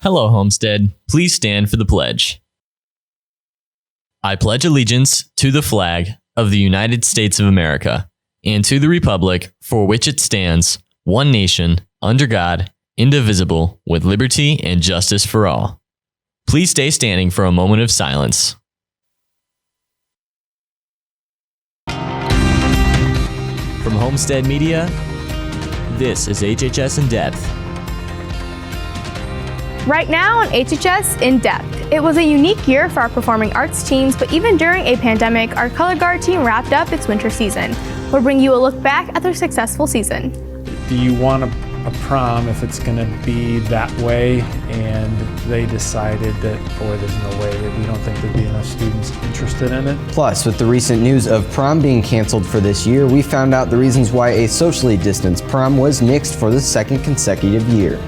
Hello, Homestead. Please stand for the pledge. I pledge allegiance to the flag of the United States of America and to the republic for which it stands, one nation, under God, indivisible, with liberty and justice for all. Please stay standing for a moment of silence. From Homestead Media, this is HHS In Depth. Right now on HHS In Depth, it was a unique year for our performing arts teams, but even during a pandemic, our color guard team wrapped up its winter season. We'll bring you a look back at their successful season. Do you want a prom if it's going to be that way? And they decided that, boy, there's no way, that we don't think there'd be enough students interested in it. Plus, with the recent news of prom being canceled for this year, we found out the reasons why a socially distanced prom was nixed for the second consecutive year.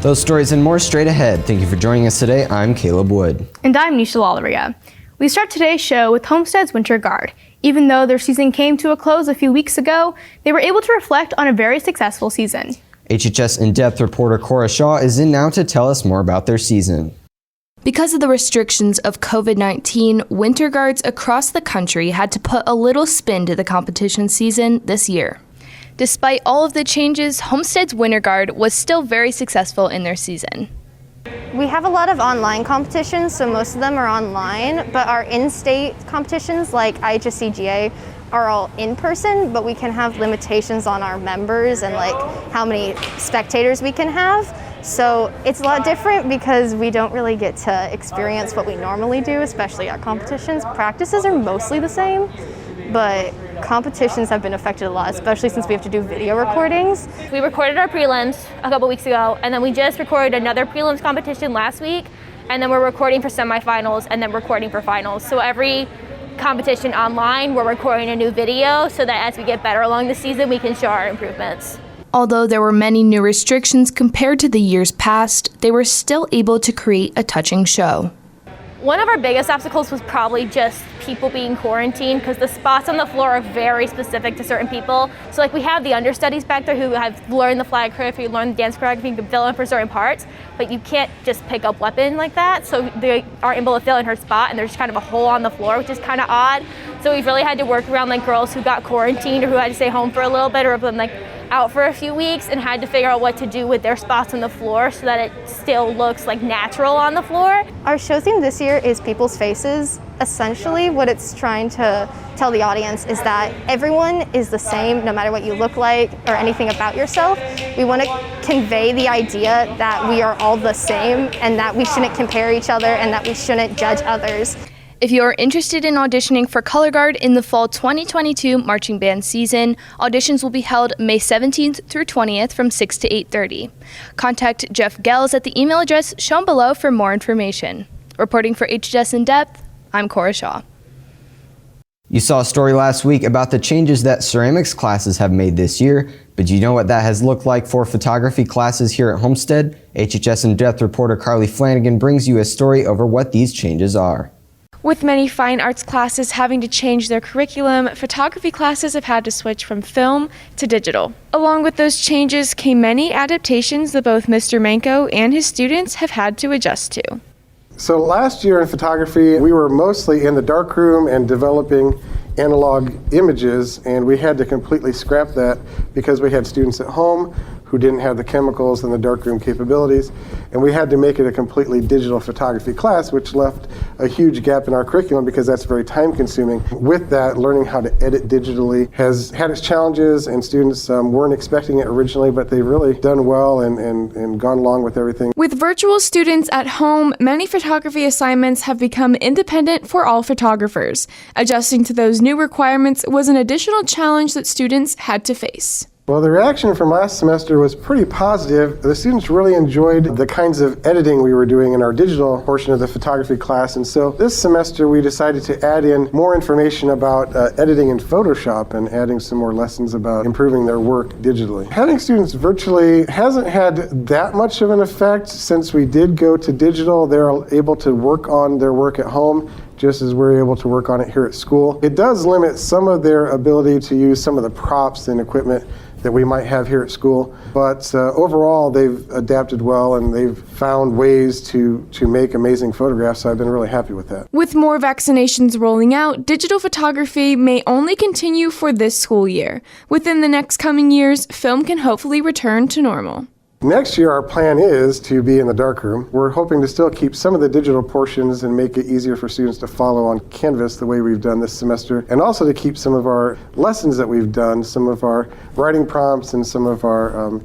Those stories and more straight ahead. Thank you for joining us today. I'm Caleb Wood. And I'm Nisha Lalleria. We start today's show with Homestead's Winter Guard. Even though their season came to a close a few weeks ago, they were able to reflect on a very successful season. HHS In Depth reporter Cora Shaw is in now to tell us more about their season. Because of the restrictions of COVID-19, winter guards across the country had to put a little spin to the competition season this year. Despite all of the changes, Homestead's Winter Guard was still very successful in their season. We have a lot of online competitions, so most of them are online, but our in-state competitions like IHSCGA are all in person, but we can have limitations on our members and like how many spectators we can have. So it's a lot different because we don't really get to experience what we normally do, especially at competitions. Practices are mostly the same, but competitions have been affected a lot, especially since we have to do video recordings. We recorded our prelims a couple weeks ago, and then we just recorded another prelims competition last week, and then we're recording for semifinals and then recording for finals. So every competition online, we're recording a new video so that as we get better along the season, we can show our improvements. Although there were many new restrictions compared to the years past, they were still able to create a touching show. One of our biggest obstacles was probably just people being quarantined because the spots on the floor are very specific to certain people. So like we have the understudies back there who have learned the flag choreography, learned the dance choreography, you can fill in for certain parts, but you can't just pick up weapon like that. So they aren't able to fill in her spot and there's kind of a hole on the floor, which is kind of odd. So we've really had to work around like girls who got quarantined or who had to stay home for a little bit or have been like out for a few weeks and had to figure out what to do with their spots on the floor so that it still looks like natural on the floor. Our show theme this year is people's faces. Essentially what it's trying to tell the audience is that everyone is the same no matter what you look like or anything about yourself. We want to convey the idea that we are all the same and that we shouldn't compare each other and that we shouldn't judge others. If you are interested in auditioning for Color Guard in the fall 2022 marching band season, auditions will be held May 17th through 20th from 6 to 8:30. Contact Jeff Gels at the email address shown below for more information. Reporting for HHS In Depth, I'm Cora Shaw. You saw a story last week about the changes that ceramics classes have made this year, but do you know what that has looked like for photography classes here at Homestead? HHS In Depth reporter Carly Flanagan brings you a story over what these changes are. With many fine arts classes having to change their curriculum, photography classes have had to switch from film to digital. Along with those changes came many adaptations that both Mr. Manko and his students have had to adjust to. So last year in photography, we were mostly in the darkroom and developing analog images, and we had to completely scrap that because we had students at home who didn't have the chemicals and the darkroom capabilities, and we had to make it a completely digital photography class, which left a huge gap in our curriculum because that's very time consuming. With that, learning how to edit digitally has had its challenges, and students weren't expecting it originally, but they've really done well and gone along with everything. With virtual students at home, many photography assignments have become independent for all photographers. Adjusting to those new requirements was an additional challenge that students had to face. Well, the reaction from last semester was pretty positive. The students really enjoyed the kinds of editing we were doing in our digital portion of the photography class, and so this semester we decided to add in more information about editing in Photoshop and adding some more lessons about improving their work digitally. Having students virtually hasn't had that much of an effect. Since we did go to digital, they're able to work on their work at home just as we're able to work on it here at school. It does limit some of their ability to use some of the props and equipment that we might have here at school. But overall, they've adapted well and they've found ways to make amazing photographs, so I've been really happy with that. With more vaccinations rolling out, digital photography may only continue for this school year. Within the next coming years, film can hopefully return to normal. Next year, our plan is to be in the darkroom. We're hoping to still keep some of the digital portions and make it easier for students to follow on Canvas the way we've done this semester, and also to keep some of our lessons that we've done, some of our writing prompts and some of our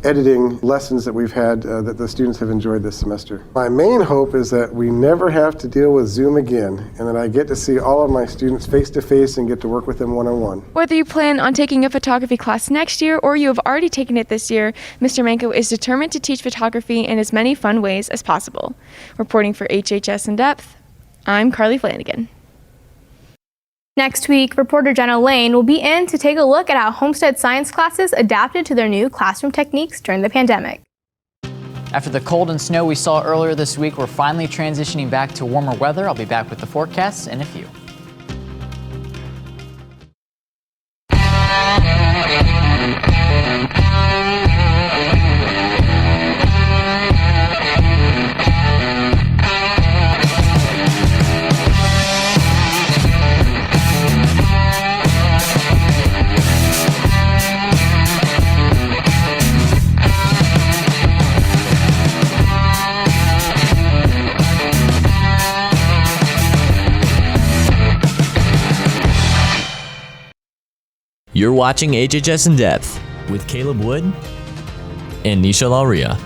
editing lessons that we've had that the students have enjoyed this semester. My main hope is that we never have to deal with Zoom again, and that I get to see all of my students face to face and get to work with them one-on-one. Whether you plan on taking a photography class next year or you have already taken it this year, Mr. Manko is determined to teach photography in as many fun ways as possible. Reporting for HHS In Depth, I'm Carly Flanagan. Next week, reporter Jenna Lane will be in to take a look at how Homestead science classes adapted to their new classroom techniques during the pandemic. After the cold and snow we saw earlier this week, we're finally transitioning back to warmer weather. I'll be back with the forecasts in a few. You're watching HHS In Depth with Caleb Wood and Nisha Lauria.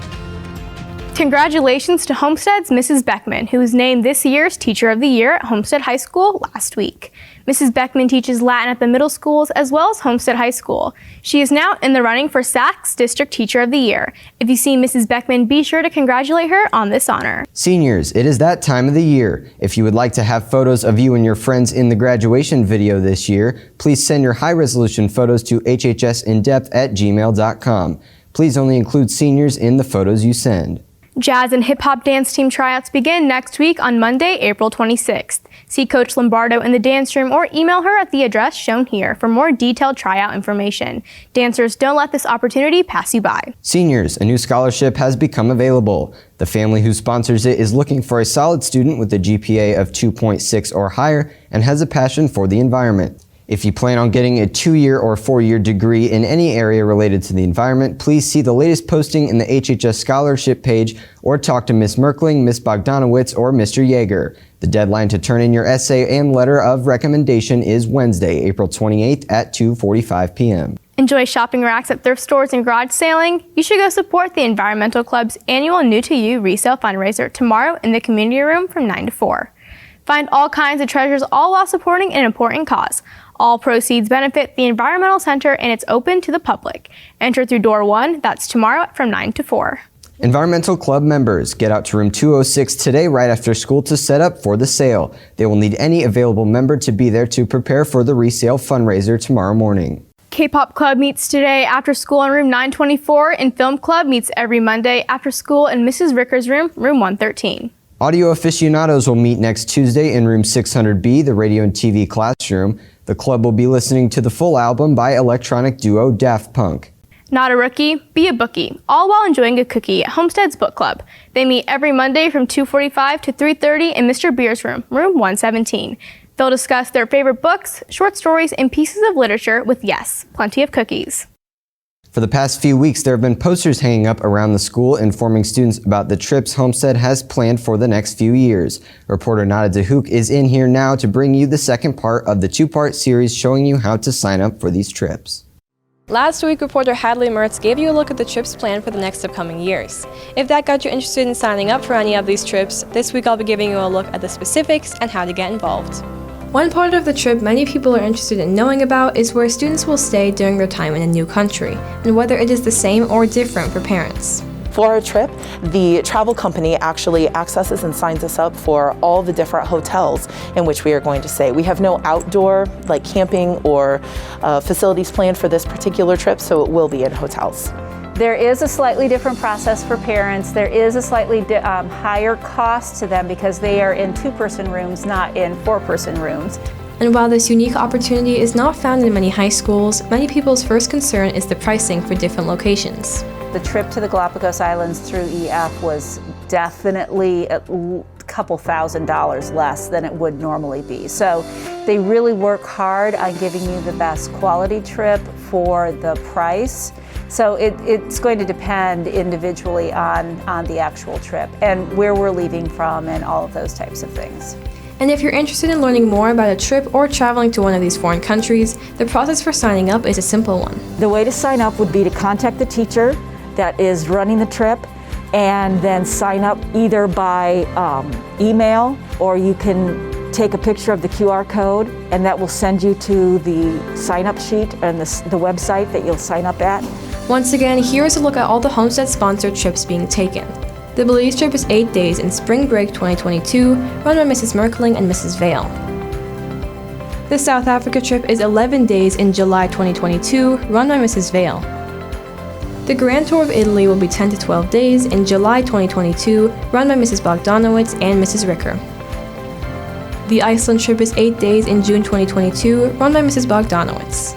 Congratulations to Homestead's Mrs. Beckman, who was named this year's Teacher of the Year at Homestead High School last week. Mrs. Beckman teaches Latin at the middle schools as well as Homestead High School. She is now in the running for SAC's District Teacher of the Year. If you see Mrs. Beckman, be sure to congratulate her on this honor. Seniors, it is that time of the year. If you would like to have photos of you and your friends in the graduation video this year, please send your high-resolution photos to hhsindepth@gmail.com. Please only include seniors in the photos you send. Jazz and hip-hop dance team tryouts begin next week on Monday, April 26th. See Coach Lombardo in the dance room or email her at the address shown here for more detailed tryout information. Dancers, don't let this opportunity pass you by. Seniors, a new scholarship has become available. The family who sponsors it is looking for a solid student with a GPA of 2.6 or higher and has a passion for the environment. If you plan on getting a 2-year or 4-year degree in any area related to the environment, please see the latest posting in the HHS scholarship page or talk to Ms. Merkling, Ms. Bogdanowitz, or Mr. Yeager. The deadline to turn in your essay and letter of recommendation is Wednesday, April 28th at 2:45 p.m. Enjoy shopping racks at thrift stores and garage sailing? You should go support the Environmental Club's annual New to You resale fundraiser tomorrow in the community room from 9 to 4. Find all kinds of treasures, all while supporting an important cause. All proceeds benefit the Environmental Center and it's open to the public. Enter through door 1, that's tomorrow from 9 to 4. Environmental Club members, get out to room 206 today right after school to set up for the sale. They will need any available member to be there to prepare for the resale fundraiser tomorrow morning. K-Pop Club meets today after school in room 924 and Film Club meets every Monday after school in Mrs. Ricker's room, room 113. Audio aficionados will meet next Tuesday in room 600B, the radio and TV classroom. The club will be listening to the full album by electronic duo Daft Punk. Not a rookie, be a bookie, all while enjoying a cookie at Homestead's Book Club. They meet every Monday from 2:45 to 3:30 in Mr. Beer's room, room 117. They'll discuss their favorite books, short stories, and pieces of literature with, yes, plenty of cookies. For the past few weeks, there have been posters hanging up around the school informing students about the trips Homestead has planned for the next few years. Reporter Nada Dahouk is in here now to bring you the second part of the 2-part series showing you how to sign up for these trips. Last week, reporter Hadley Mertz gave you a look at the trips planned for the next upcoming years. If that got you interested in signing up for any of these trips, this week I'll be giving you a look at the specifics and how to get involved. One part of the trip many people are interested in knowing about is where students will stay during their time in a new country, and whether it is the same or different for parents. For our trip, the travel company actually accesses and signs us up for all the different hotels in which we are going to stay. We have no outdoor, like camping or facilities planned for this particular trip, so it will be in hotels. There is a slightly different process for parents. There is a slightly higher cost to them because they are in 2-person rooms, not in 4-person rooms. And while this unique opportunity is not found in many high schools, many people's first concern is the pricing for different locations. The trip to the Galapagos Islands through EF was definitely a couple $1,000s less than it would normally be. So they really work hard on giving you the best quality trip for the price. So it's going to depend individually on the actual trip and where we're leaving from and all of those types of things. And if you're interested in learning more about a trip or traveling to one of these foreign countries, the process for signing up is a simple one. The way to sign up would be to contact the teacher that is running the trip and then sign up either by email, or you can take a picture of the QR code and that will send you to the sign-up sheet and the website that you'll sign up at. Once again, here is a look at all the Homestead sponsored trips being taken. The Belize trip is 8 days in Spring Break 2022, run by Mrs. Merkling and Mrs. Vale. The South Africa trip is 11 days in July 2022, run by Mrs. Vale. The Grand Tour of Italy will be 10 to 12 days in July 2022, run by Mrs. Bogdanowicz and Mrs. Ricker. The Iceland trip is 8 days in June 2022, run by Mrs. Bogdanowicz.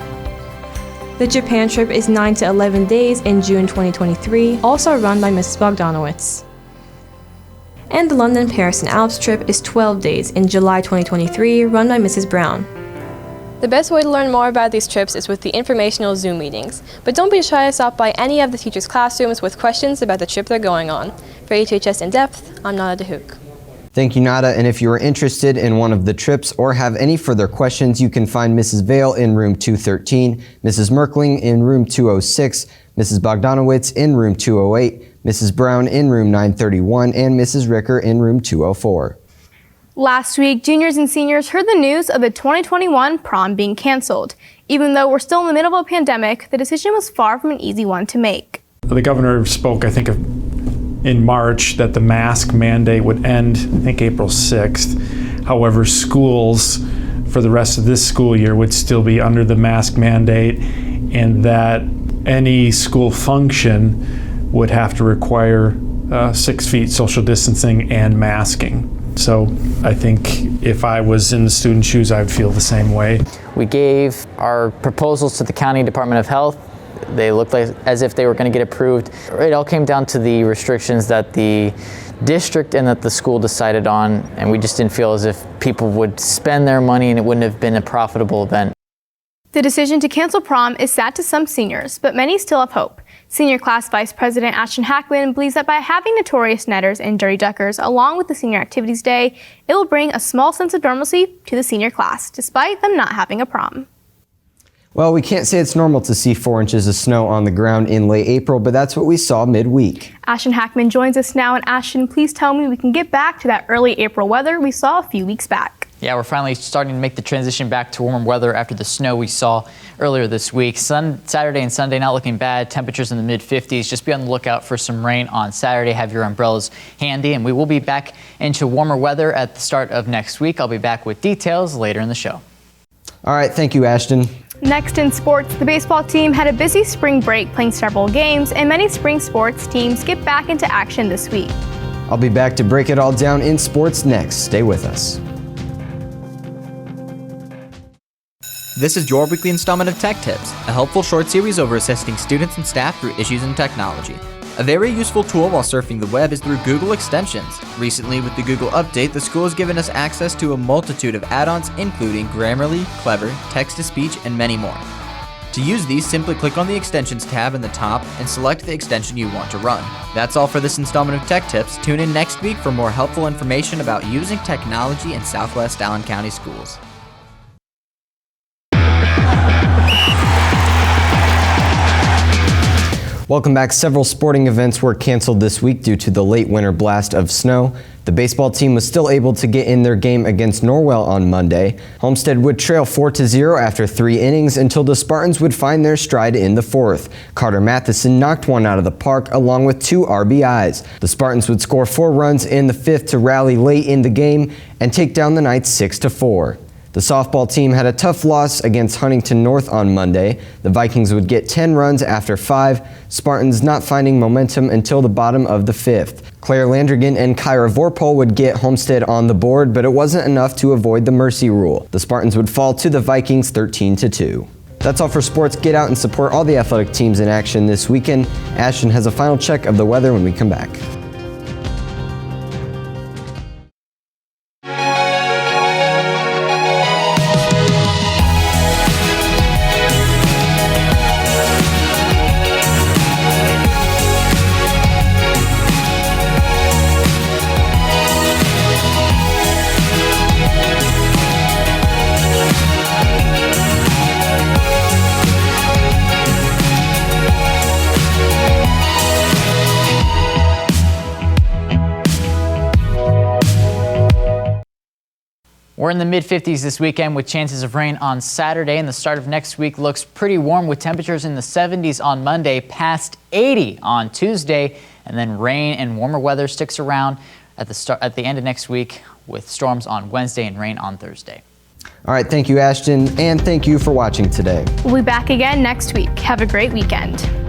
The Japan trip is 9 to 11 days in June 2023, also run by Mrs. Bogdanowicz. And the London, Paris, and Alps trip is 12 days in July 2023, run by Mrs. Brown. The best way to learn more about these trips is with the informational Zoom meetings, but don't be shy to stop by any of the teachers' classrooms with questions about the trip they're going on. For HHS In Depth, I'm Nada DeHook. Thank you, Nada. And if you are interested in one of the trips or have any further questions, you can find Mrs. Vale in room 213, Mrs. Merkling in room 206, Mrs. Bogdanowicz in room 208, Mrs. Brown in room 931, and Mrs. Ricker in room 204. Last week, juniors and seniors heard the news of the 2021 prom being canceled. Even though we're still in the middle of a pandemic, the decision was far from an easy one to make. The governor spoke, I think, in March that the mask mandate would end, I think, April 6th. However, schools for the rest of this school year would still be under the mask mandate, and that any school function would have to require 6 feet social distancing and masking. So I think if I was in the student shoes, I would feel the same way. We gave our proposals to the County Department of Health. They looked like as if they were going to get approved. It all came down to the restrictions that the district and that the school decided on, and we just didn't feel as if people would spend their money and it wouldn't have been a profitable event. The decision to cancel prom is sad to some seniors, but many still have hope. Senior class Vice President Ashton Hackman believes that by having notorious netters and dirty duckers along with the Senior Activities Day, it will bring a small sense of normalcy to the senior class, despite them not having a prom. Well, we can't say it's normal to see 4 inches of snow on the ground in late April, but that's what we saw midweek. Ashton Hackman joins us now, and Ashton, please tell me we can get back to that early April weather we saw a few weeks back. Yeah, we're finally starting to make the transition back to warmer weather after the snow we saw earlier this week. Saturday and Sunday not looking bad. Temperatures in the mid-50s. Just be on the lookout for some rain on Saturday. Have your umbrellas handy, and we will be back into warmer weather at the start of next week. I'll be back with details later in the show. All right, thank you, Ashton. Next in sports, the baseball team had a busy spring break playing several games, and many spring sports teams get back into action this week. I'll be back to break it all down in sports next. Stay with us. This is your weekly installment of Tech Tips, a helpful short series over assisting students and staff through issues in technology. A very useful tool while surfing the web is through Google Extensions. Recently, with the Google update, the school has given us access to a multitude of add-ons including Grammarly, Clever, Text-to-Speech, and many more. To use these, simply click on the Extensions tab in the top and select the extension you want to run. That's all for this installment of Tech Tips. Tune in next week for more helpful information about using technology in Southwest Allen County schools. Welcome back. Several sporting events were canceled this week due to the late winter blast of snow. The baseball team was still able to get in their game against Norwell on Monday. Homestead would trail 4-0 after 3 innings until the Spartans would find their stride in the 4th. Carter Matheson knocked one out of the park along with 2 RBIs. The Spartans would score 4 runs in the 5th to rally late in the game and take down the Knights 6-4. The softball team had a tough loss against Huntington North on Monday. The Vikings would get 10 runs after 5, Spartans not finding momentum until the bottom of the 5th. Claire Landrigan and Kyra Vorpol would get Homestead on the board, but it wasn't enough to avoid the mercy rule. The Spartans would fall to the Vikings 13-2. That's all for sports. Get out and support all the athletic teams in action this weekend. Ashton has a final check of the weather when we come back. We're in the mid-50s this weekend with chances of rain on Saturday, and the start of next week looks pretty warm with temperatures in the 70s on Monday, past 80 on Tuesday, and then rain and warmer weather sticks around at the end of next week with storms on Wednesday and rain on Thursday. All right, thank you, Ashton, and thank you for watching today. We'll be back again next week. Have a great weekend.